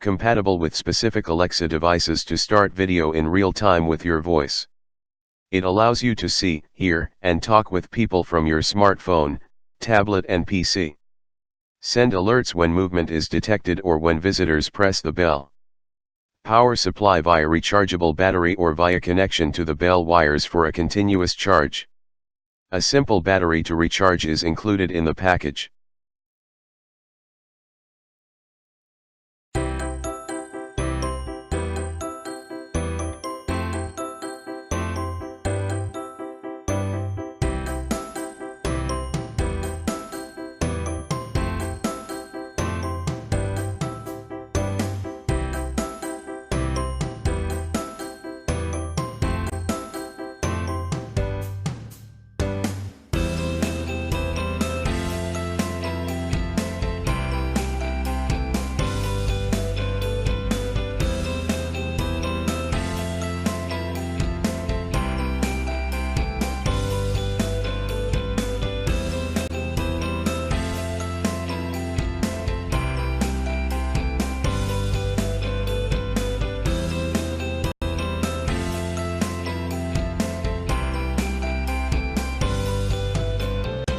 compatible with specific Alexa devices to start video in real time with your voice. It allows you to see, hear, and talk with people from your smartphone, tablet and PC. Send alerts when movement is detected or when visitors press the bell. Power supply via rechargeable battery or via connection to the bell wires for a continuous charge. A simple battery to recharge is included in the package.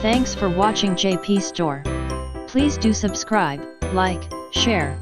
Thanks for watching JP Store. Please do subscribe, like, share,